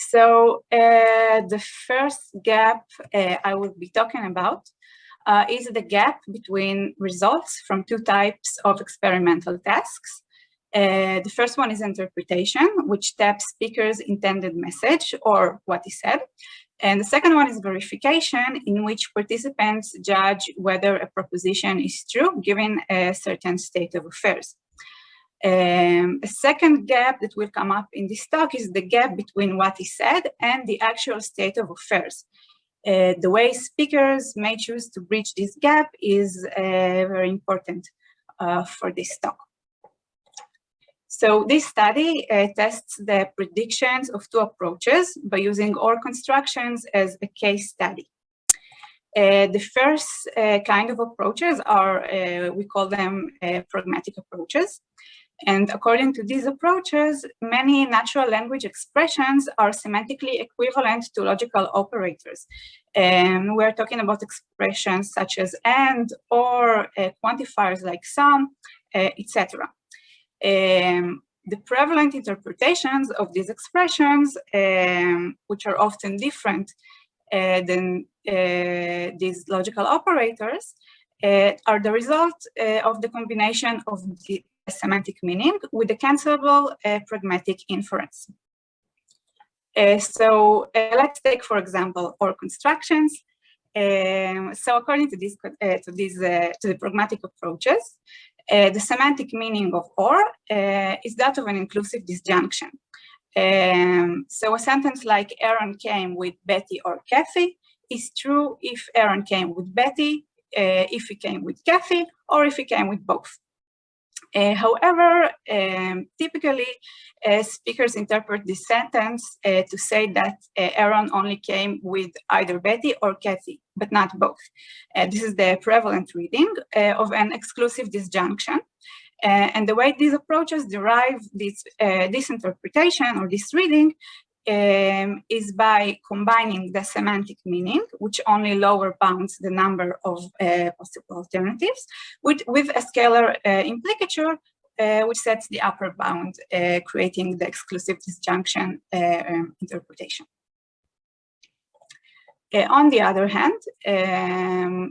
So the first gap I will be talking about is the gap between results from two types of experimental tasks. The first one is interpretation, which taps speaker's intended message or what is said. And the second one is verification, in which participants judge whether a proposition is true given a certain state of affairs. A second gap that will come up in this talk is the gap between what is said and the actual state of affairs. The way speakers may choose to bridge this gap is very important for this talk. So this study tests the predictions of two approaches by using OR constructions as a case study. The first kind of approaches are, we call them pragmatic approaches. And according to these approaches, many natural language expressions are semantically equivalent to logical operators. We're talking about expressions such as and, or, quantifiers like some, etc. The prevalent interpretations of these expressions, which are often different than these logical operators, are the result of the combination of the semantic meaning with the cancelable pragmatic inference. So let's take, for example, OR constructions. So according to the pragmatic approaches, the semantic meaning of OR is that of an inclusive disjunction. So a sentence like Aaron came with Betty or Kathy is true if Aaron came with Betty, if he came with Kathy, or if he came with both. However, typically, speakers interpret this sentence to say that Aaron only came with either Betty or Kathy, but not both. This is the prevalent reading of an exclusive disjunction. And the way these approaches derive this interpretation or this reading is by combining the semantic meaning, which only lower bounds the number of possible alternatives, with a scalar implicature, which sets the upper bound, creating the exclusive disjunction interpretation. On the other hand,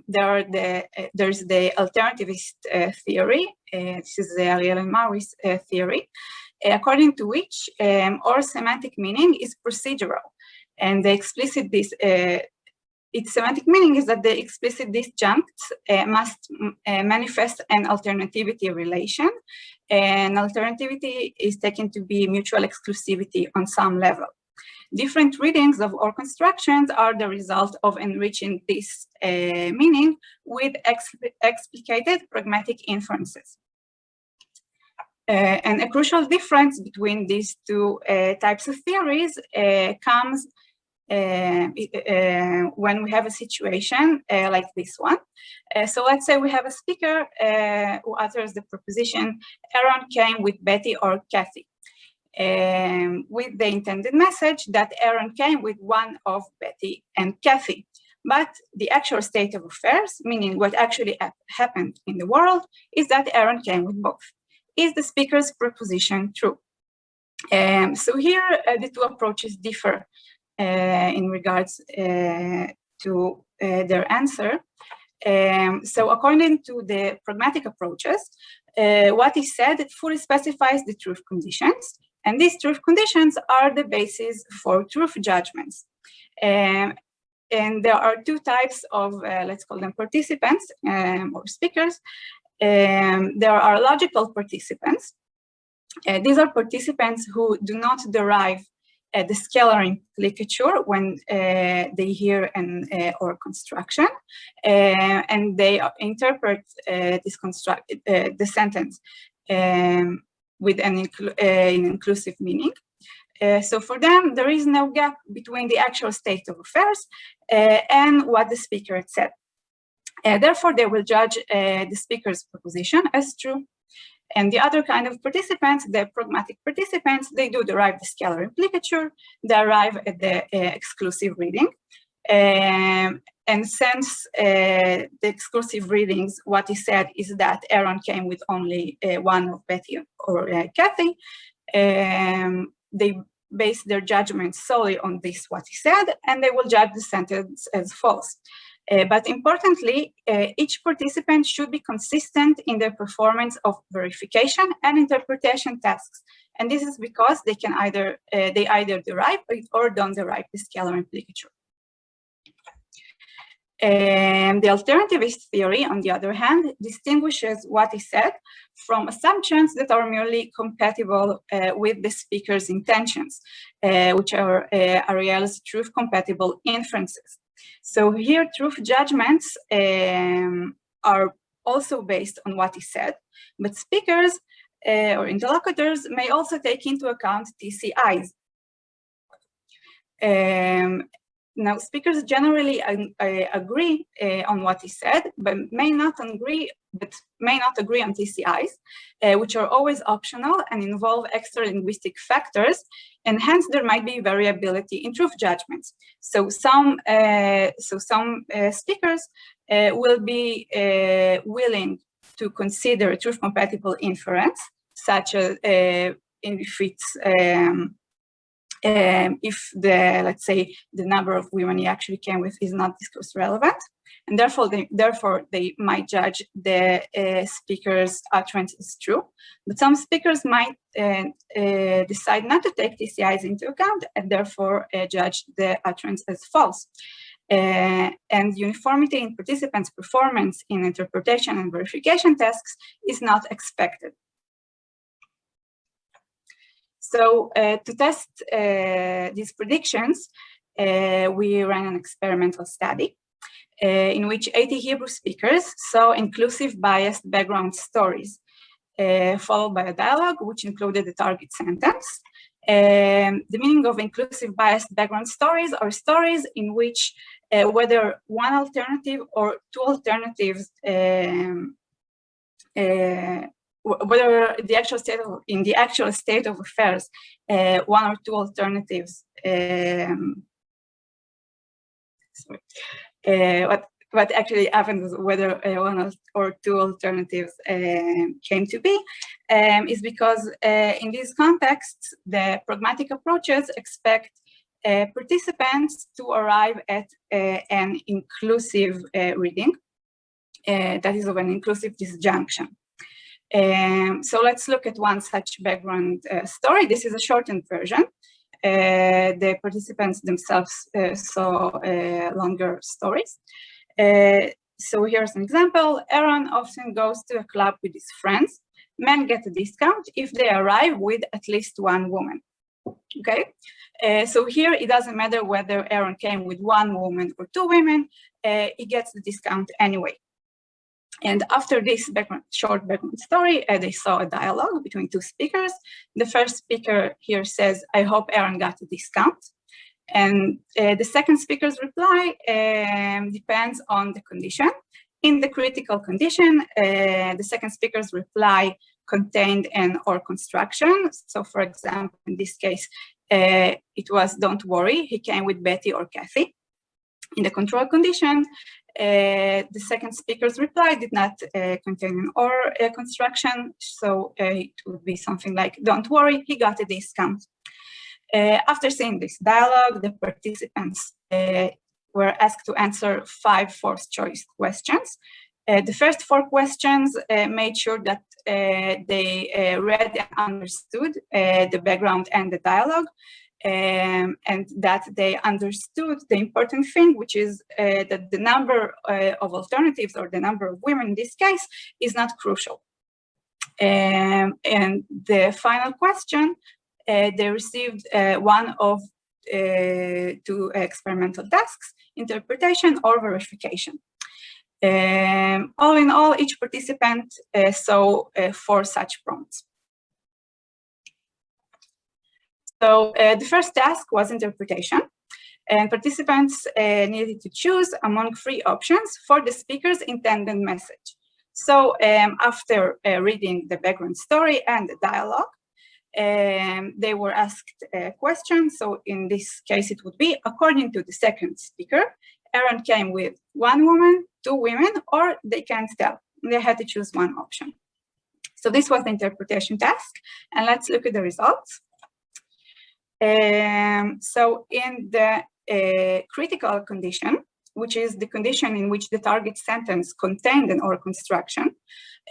there's the Alternativist Theory. This is the Ariel and Mira's theory, according to which OR semantic meaning is procedural, and the explicit its semantic meaning is that the explicit disjuncts must manifest an alternativity relation, and alternativity is taken to be mutual exclusivity on some level. Different readings of OR constructions are the result of enriching this meaning with explicated pragmatic inferences. And a crucial difference between these two types of theories comes when we have a situation like this one. So let's say we have a speaker who utters the proposition, Aaron came with Betty or Kathy, with the intended message that Aaron came with one of Betty and Kathy. But the actual state of affairs, meaning what actually happened in the world, is that Aaron came with both. Is the speaker's proposition true? So here the two approaches differ in regards to their answer. So according to the pragmatic approaches, what is said fully specifies the truth conditions, and these truth conditions are the basis for truth judgments. And there are two types of, let's call them participants or speakers. There are logical participants. These are participants who do not derive the scalar implicature when they hear an OR construction, and they interpret the sentence with an inclusive meaning. So for them, there is no gap between the actual state of affairs and what the speaker had said. Therefore, they will judge the speaker's proposition as true. And the other kind of participants, the pragmatic participants, they do derive the scalar implicature, they arrive at the exclusive reading. And since the exclusive readings, what is said is that Aaron came with only one of Betty or Kathy, they base their judgment solely on this, what he said, and they will judge the sentence as false. But importantly, each participant should be consistent in their performance of verification and interpretation tasks. And this is because they can either derive or don't derive the scalar implicature. The alternativist theory, on the other hand, distinguishes what is said from assumptions that are merely compatible with the speaker's intentions, which are Ariel's truth-compatible inferences. So here, truth judgments are also based on what is said, but speakers or interlocutors may also take into account TCIs. Now, speakers generally agree on what is said, but may not agree on TCIs, which are always optional and involve extra linguistic factors, and hence there might be variability in truth judgments. So some speakers will be willing to consider truth-compatible inference, such as if let's say the number of women he actually came with is not discourse relevant, and therefore they might judge the speaker's utterance as true. But some speakers might decide not to take TCIs into account and therefore judge the utterance as false. And uniformity in participants' performance in interpretation and verification tasks is not expected. So to test these predictions, we ran an experimental study in which 80 Hebrew speakers saw inclusive biased background stories, followed by a dialogue which included a target sentence. The meaning of inclusive biased background stories are stories in which whether one alternative or two alternatives whether in the actual state of affairs, one or two alternatives. What actually happens, whether one or two alternatives came to be, is because in these contexts, the pragmatic approaches expect participants to arrive at an inclusive reading, that is of an inclusive disjunction. So let's look at one such background story. This is a shortened version. The participants themselves saw longer stories. So here's an example. Aaron often goes to a club with his friends. Men get a discount if they arrive with at least one woman. Okay, so here it doesn't matter whether Aaron came with one woman or two women, he gets the discount anyway. And after this short background story, they saw a dialogue between two speakers. The first speaker here says, "I hope Aaron got a discount." And the second speaker's reply depends on the condition. In the critical condition, the second speaker's reply contained an or construction. So for example, in this case, it was, "Don't worry, he came with Betty or Kathy." In the control condition, the second speaker's reply did not contain an or construction, so it would be something like, "Don't worry, he got a discount." After seeing this dialogue, the participants were asked to answer 5 fourth choice questions. The first 4 questions made sure that they read and understood the background and the dialogue, and that they understood the important thing, which is that the number of alternatives, or the number of women in this case, is not crucial. And the final question, they received one of 2 experimental tasks: interpretation or verification. All in all, each participant saw 4 such prompts. So the first task was interpretation, and participants needed to choose among 3 options for the speaker's intended message. So after reading the background story and the dialogue, they were asked a question. So in this case, it would be, according to the second speaker, Aaron came with 1 woman, 2 women, or they can't tell. They had to choose one option. So this was the interpretation task, and let's look at the results. So in the critical condition, which is the condition in which the target sentence contained an or construction,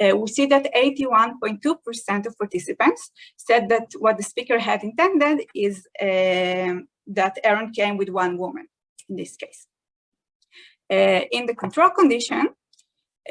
we see that 81.2% of participants said that what the speaker had intended is that Aaron came with one woman, in this case. In the control condition,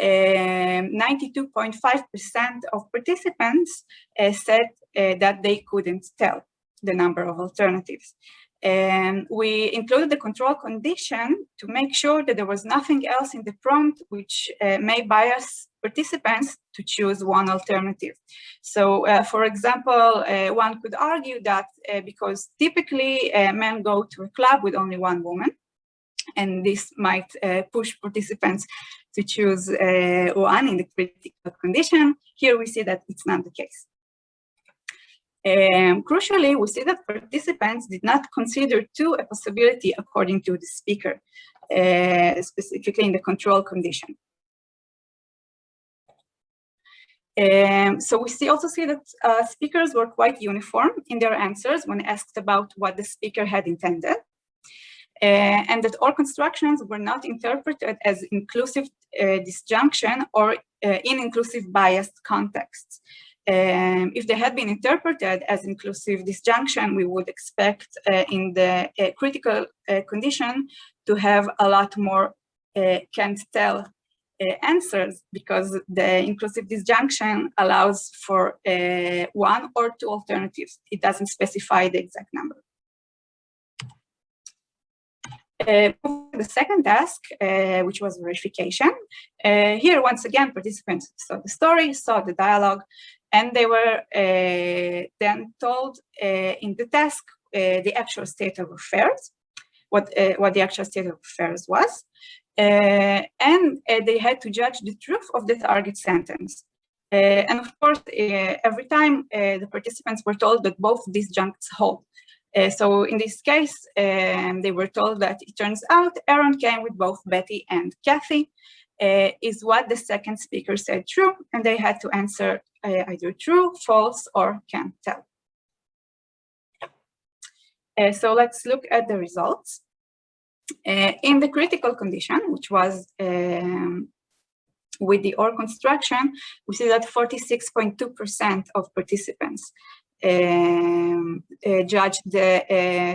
92.5% of participants said that they couldn't tell the number of alternatives. And we included the control condition to make sure that there was nothing else in the prompt which may bias participants to choose one alternative. So, for example, one could argue that because typically men go to a club with only one woman, and this might push participants to choose one in the critical condition. Here we see that it's not the case. Crucially, we see that participants did not consider two a possibility according to the speaker, specifically in the control condition. So we also see that speakers were quite uniform in their answers when asked about what the speaker had intended, and that all constructions were not interpreted as inclusive disjunction or in inclusive biased contexts. If they had been interpreted as inclusive disjunction, we would expect in the critical condition to have a lot more can't tell answers, because the inclusive disjunction allows for one or two alternatives. It doesn't specify the exact number. The second task, which was verification. Here, once again, participants saw the story, saw the dialogue, and they were then told in the task the actual state of affairs, what the actual state of affairs was, and they had to judge the truth of the target sentence. And of course, every time the participants were told that both disjuncts hold. So in this case, they were told that it turns out Aaron came with both Betty and Kathy. Is what the second speaker said true? And they had to answer either true, false, or can't tell. So let's look at the results. In the critical condition, which was with the or construction, we see that 46.2% of participants judged the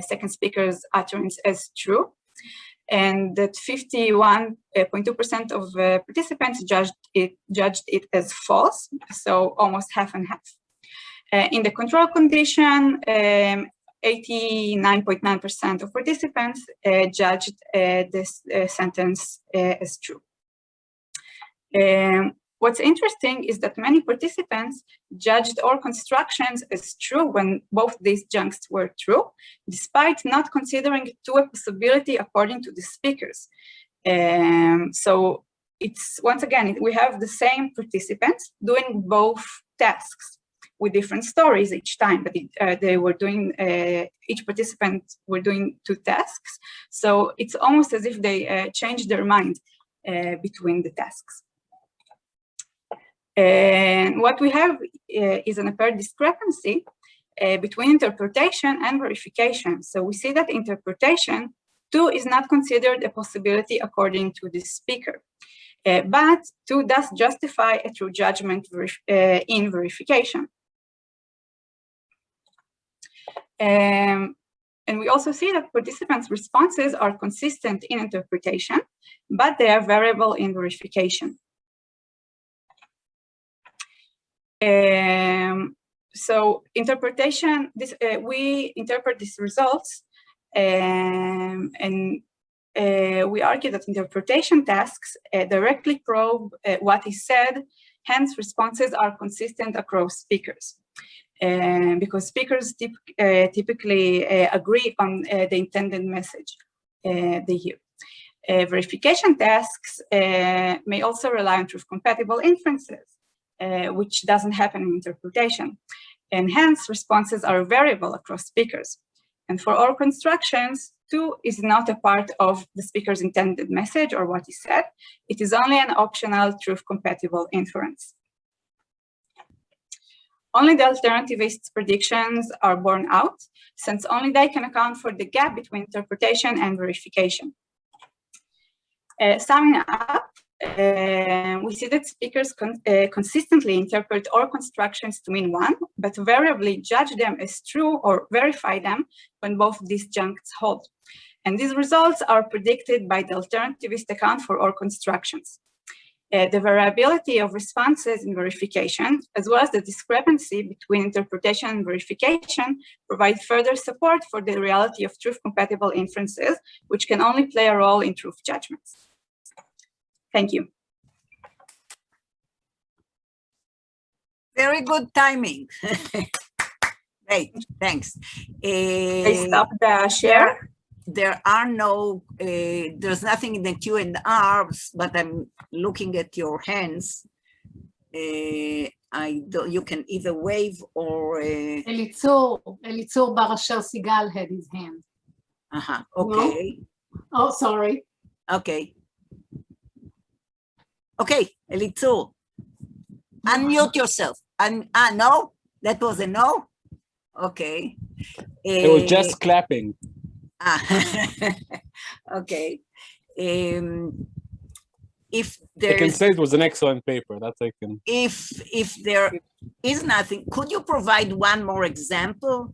second speaker's utterance as true, and that 51.2% of participants judged it as false, so almost half and half. In the control condition, 89.9% of participants judged this sentence as true. What's interesting is that many participants judged all constructions as true when both disjuncts were true, despite not considering it to a possibility according to the speakers. So it's, once again, we have the same participants doing both tasks with different stories each time, but they were doing, each participant were doing two tasks. So it's almost as if they changed their mind between the tasks. And what we have is an apparent discrepancy between interpretation and verification. So we see that interpretation, two is not considered a possibility according to the speaker, but two does justify a true judgment in verification. And we also see that participants' responses are consistent in interpretation, but they are variable in verification. So interpretation, we interpret these results, and we argue that interpretation tasks directly probe what is said, hence responses are consistent across speakers. Because speakers typically agree on the intended message they hear. Verification tasks may also rely on truth-compatible inferences, which doesn't happen in interpretation. And hence, responses are variable across speakers. And for all constructions, two is not a part of the speaker's intended message or what is said. It is only an optional truth-compatible inference. only the alternativists' predictions are borne out, since only they can account for the gap between interpretation and verification. Summing up, we see that speakers consistently interpret all constructions to mean one, but variably judge them as true or verify them when both disjuncts hold. And these results are predicted by the alternativist account for all constructions. The variability of responses in verification, as well as the discrepancy between interpretation and verification, provide further support for the reality of truth-compatible inferences, which can only play a role in truth judgments. Thank you. Very good timing. Great, thanks. I stop the share. There are no, there's nothing in the Q&Rs, but I'm looking at your hands. You can either wave or... Elitzur Bar-Asher Sigal had his hand. Okay. No? Oh, sorry. Okay. Okay, Elitzur, unmute yourself. No? That was a no? Okay. It was just clapping. Okay. If there, I can say it was an excellent paper. That's I can. If there is nothing, could you provide one more example,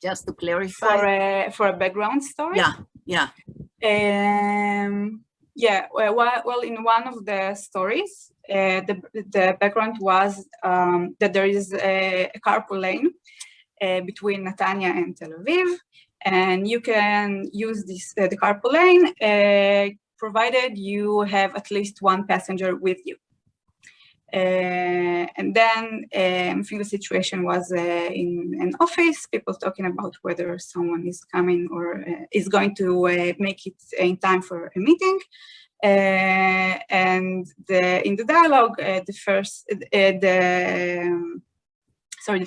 just to clarify? For a background story. Yeah. Yeah. Well, in one of the stories, the background was that there is a carpool lane between Netanya and Tel Aviv. And you can use this the carpool lane, provided you have at least one passenger with you. And then I think the situation was in an office, people talking about whether someone is coming or is going to make it in time for a meeting. And in the dialogue, the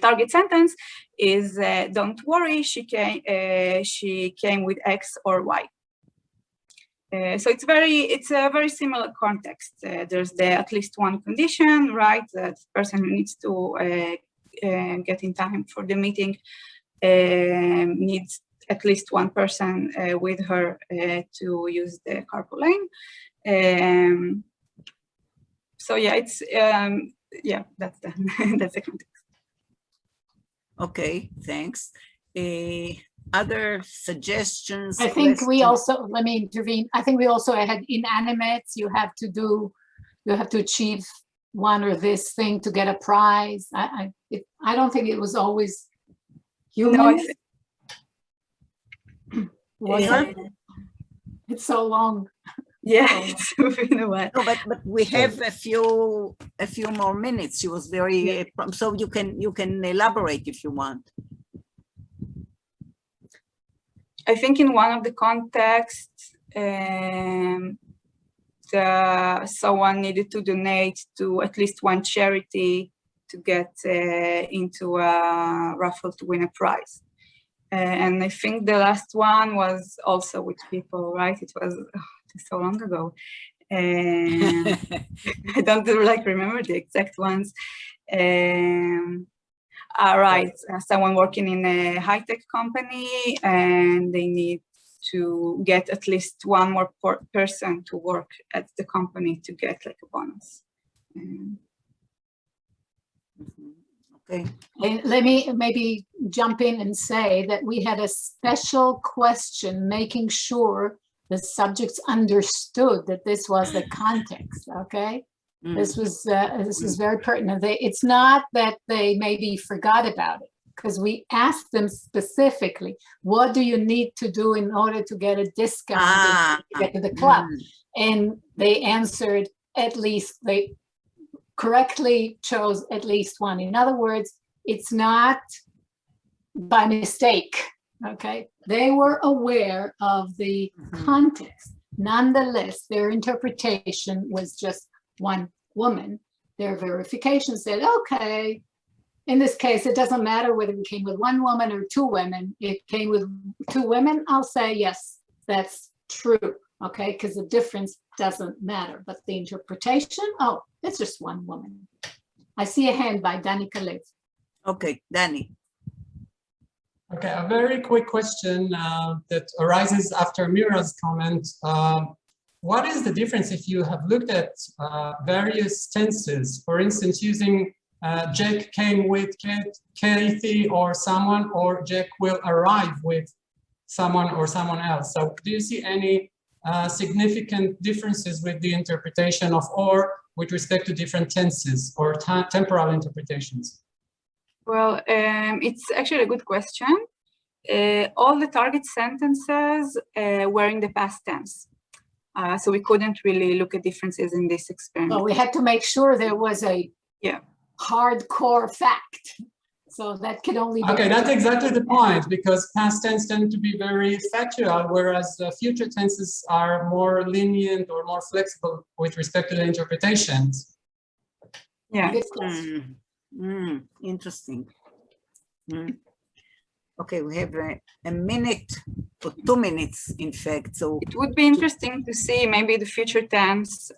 target sentence is, don't worry, she came with X or Y. So it's a very similar context. There's at least one condition, right? That the person who needs to get in time for the meeting needs at least one person with her to use the carpool lane. So yeah, it's that's the context. Okay, thanks. Other suggestions? I think we also, let me intervene. I think we also had inanimates. You have to achieve one or this thing to get a prize. I don't think it was always human. No, It's so long. Yeah, it's been a while. No, but we have a few more minutes. She was very so you can elaborate if you want. I think in one of the contexts, someone needed to donate to at least one charity to get into a raffle to win a prize. And I think the last one was also with people, right? It was so long ago. I don't remember the exact ones. Right, someone working in a high-tech company, and they need to get at least one more person to work at the company to get like a bonus. Okay. And let me maybe jump in and say that we had a special question making sure the subjects understood that this was the context, okay? This was very pertinent. It's not that they maybe forgot about it, because we asked them specifically, what do you need to do in order to get a discount to get to the club? And they answered they correctly chose at least one. In other words, it's not by mistake, okay? They were aware of the context. Nonetheless, their interpretation was just one woman. Their verification said, okay, in this case, it doesn't matter whether it came with one woman or two women. It came with two women, I'll say, yes, that's true, okay? Because the difference doesn't matter. But the interpretation, oh, it's just one woman. I see a hand by Danny Kalev. Okay, Danny. Okay, a very quick question that arises after Mira's comment. What is the difference if you have looked at various tenses, for instance, using Jack came with Kathy or someone, or Jack will arrive with someone or someone else? So do you see any significant differences with the interpretation of or with respect to different tenses or temporal interpretations? Well, it's actually a good question. All the target sentences were in the past tense. So we couldn't really look at differences in this experiment. Well, we had to make sure there was a hardcore fact. So that could only be... Okay, that's exactly the point, because past tense tend to be very factual, whereas future tenses are more lenient or more flexible with respect to the interpretations. Yeah. Interesting. Okay, we have a minute or 2 minutes, in fact. So it would be interesting to see maybe the future tense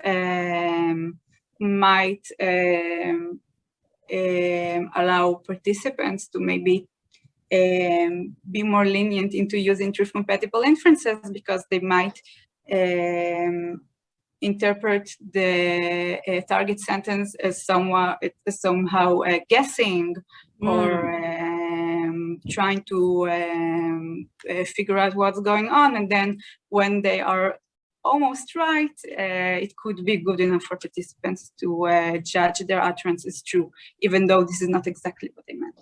might allow participants to maybe be more lenient into using truth compatible inferences, because they might interpret the target sentence as somehow guessing or trying to figure out what's going on, and then when they are almost right, it could be good enough for participants to judge their utterance as true, even though this is not exactly what they meant.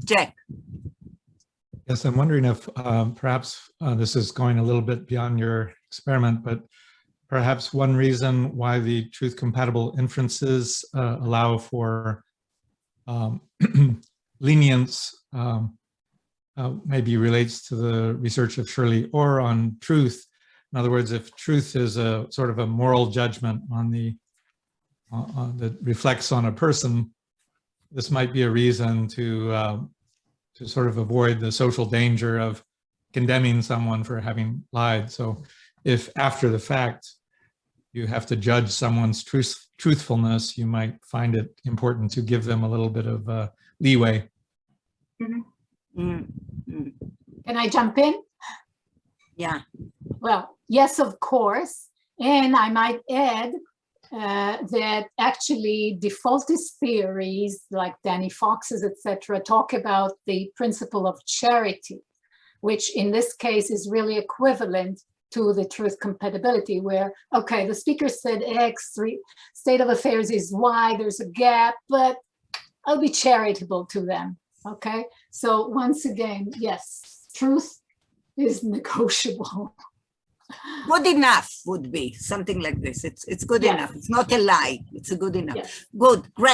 Jack. Yes, I'm wondering if perhaps this is going a little bit beyond your experiment, but perhaps one reason why the truth-compatible inferences allow for lenience maybe relates to the research of Shirley Orr on truth. In other words, if truth is a sort of a moral judgment on that reflects on a person, this might be a reason to sort of avoid the social danger of condemning someone for having lied. So if after the fact you have to judge someone's truthfulness, you might find it important to give them a little bit of leeway. Can I jump in? Yeah. Well, yes, of course. And I might add that actually defaultist theories like Danny Fox's, etc., talk about the principle of charity, which in this case is really equivalent to the truth compatibility, where, okay, the speaker said X, state of affairs is Y, there's a gap, but I'll be charitable to them, okay? So once again, yes, truth is negotiable. Good enough would be something like this. It's good enough. It's not a lie. It's a good enough. Yes. Good, great.